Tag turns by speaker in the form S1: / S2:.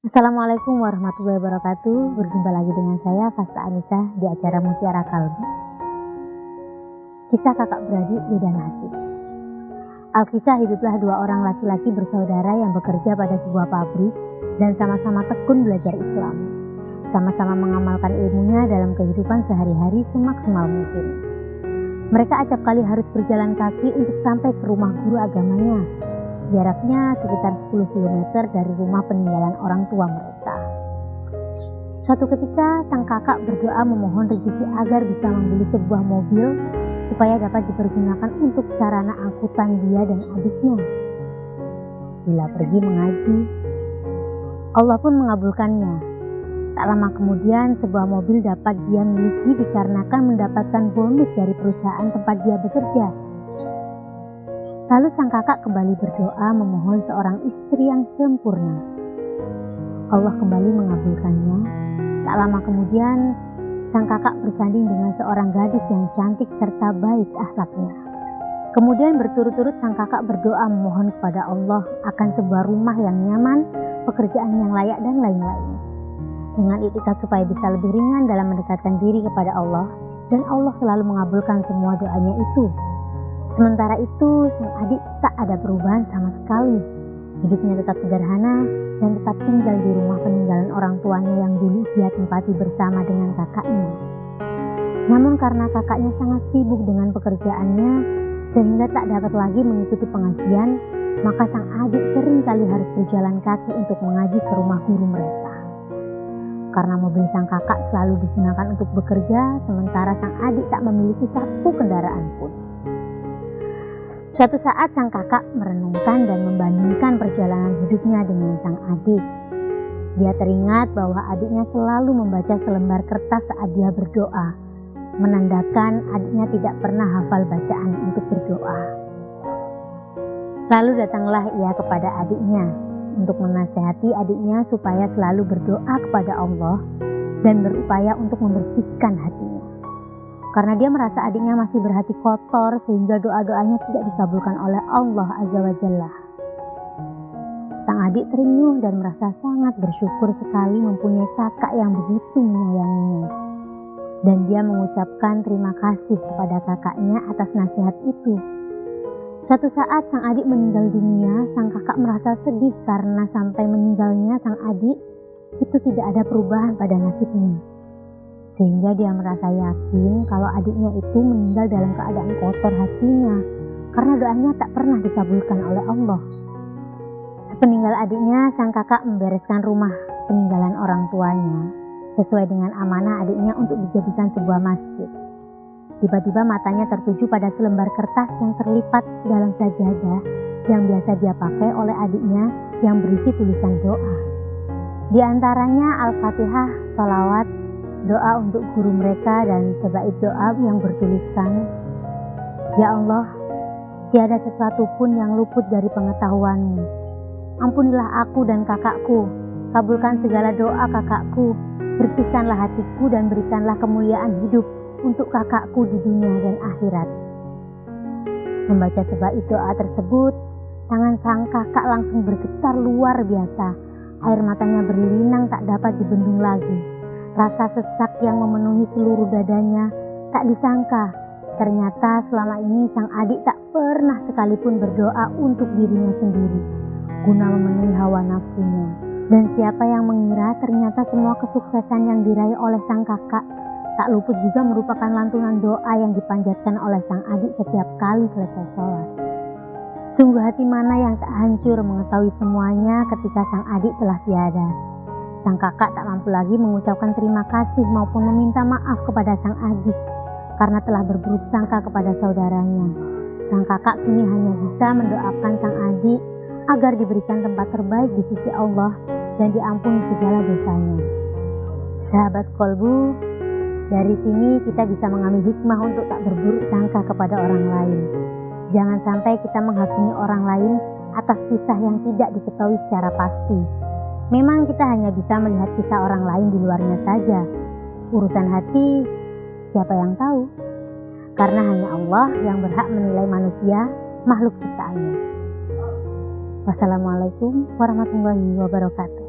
S1: Assalamualaikum warahmatullahi wabarakatuh. Berjumpa lagi dengan saya Fasta Anissa di acara Mutiara Kalbu. Kisah kakak beradik beda nasib. Alkisah hiduplah dua orang laki-laki bersaudara yang bekerja pada sebuah pabrik dan sama-sama tekun belajar Islam. Sama-sama mengamalkan ilmunya dalam kehidupan sehari-hari semaksimal mungkin. Mereka acap kali harus berjalan kaki untuk sampai ke rumah guru agamanya. Jaraknya sekitar 10 km dari rumah peninggalan orang tua mereka. Suatu ketika sang kakak berdoa memohon rezeki agar bisa membeli sebuah mobil supaya dapat dipergunakan untuk sarana angkutan dia dan adiknya. Bila pergi mengaji, Allah pun mengabulkannya. Tak lama kemudian sebuah mobil dapat dia miliki dikarenakan mendapatkan bonus dari perusahaan tempat dia bekerja. Lalu sang kakak kembali berdoa memohon seorang istri yang sempurna. Allah kembali mengabulkannya. Tak lama kemudian, sang kakak bersanding dengan seorang gadis yang cantik serta baik akhlaknya. Kemudian berturut-turut sang kakak berdoa memohon kepada Allah akan sebuah rumah yang nyaman, pekerjaan yang layak dan lain-lain. Dengan itikad supaya bisa lebih ringan dalam mendekatkan diri kepada Allah, dan Allah selalu mengabulkan semua doanya itu. Sementara itu, sang adik tak ada perubahan sama sekali. Hidupnya tetap sederhana dan tetap tinggal di rumah peninggalan orang tuanya yang dulu dia tempati bersama dengan kakaknya. Namun karena kakaknya sangat sibuk dengan pekerjaannya sehingga tak dapat lagi mengikuti pengajian, maka sang adik sering kali harus berjalan kaki untuk mengaji ke rumah guru mereka. Karena mobil sang kakak selalu digunakan untuk bekerja, sementara sang adik tak memiliki satu kendaraan pun. Suatu saat sang kakak merenungkan dan membandingkan perjalanan hidupnya dengan sang adik. Dia teringat bahwa adiknya selalu membaca selembar kertas saat dia berdoa, menandakan adiknya tidak pernah hafal bacaan untuk berdoa. Lalu datanglah ia kepada adiknya untuk menasihati adiknya supaya selalu berdoa kepada Allah dan berupaya untuk membersihkan hatinya. Karena dia merasa adiknya masih berhati kotor sehingga doa-doanya tidak dikabulkan oleh Allah Azza wa Jalla. Sang adik terenyuh dan merasa sangat bersyukur sekali mempunyai kakak yang begitu menyayanginya. Dan dia mengucapkan terima kasih kepada kakaknya atas nasihat itu. Suatu saat sang adik meninggal dunia, sang kakak merasa sedih karena sampai meninggalnya sang adik itu tidak ada perubahan pada nasibnya. Sehingga dia merasa yakin kalau adiknya itu meninggal dalam keadaan kotor hatinya karena doanya tak pernah dikabulkan oleh Allah. Sepeninggal adiknya, sang kakak membereskan rumah peninggalan orang tuanya sesuai dengan amanah adiknya untuk dijadikan sebuah masjid. Tiba-tiba matanya tertuju pada selembar kertas yang terlipat dalam sajadah yang biasa dia pakai oleh adiknya yang berisi tulisan doa. Di antaranya Al-Fatihah, sholawat, doa untuk guru mereka dan sebaik doa yang bertuliskan, Ya Allah, tiada sesuatu pun yang luput dari pengetahuan-Mu. Ampunilah aku dan kakakku, kabulkan segala doa kakakku, bersihkanlah hatiku dan berikanlah kemuliaan hidup untuk kakakku di dunia dan akhirat. Membaca sebaik doa tersebut, tangan sang kakak langsung bergetar luar biasa. Air matanya berlinang tak dapat dibendung lagi. Rasa sesak yang memenuhi seluruh dadanya tak disangka. Ternyata selama ini sang adik tak pernah sekalipun berdoa untuk dirinya sendiri, guna memenuhi hawa nafsunya. Dan siapa yang mengira ternyata semua kesuksesan yang diraih oleh sang kakak tak luput juga merupakan lantunan doa yang dipanjatkan oleh sang adik setiap kali selesai sholat. Sungguh hati mana yang tak hancur mengetahui semuanya ketika sang adik telah tiada. Sang kakak tak mampu lagi mengucapkan terima kasih maupun meminta maaf kepada sang adik karena telah berburuk sangka kepada saudaranya. Sang kakak kini hanya bisa mendoakan sang adik agar diberikan tempat terbaik di sisi Allah dan diampuni segala dosanya. Sahabat kolbu, dari sini kita bisa mengambil hikmah untuk tak berburuk sangka kepada orang lain. Jangan sampai kita menghakimi orang lain atas kisah yang tidak diketahui secara pasti. Memang kita hanya bisa melihat kisah orang lain di luarnya saja. Urusan hati, siapa yang tahu? Karena hanya Allah yang berhak menilai manusia, makhluk ciptaannya. Wassalamualaikum warahmatullahi wabarakatuh.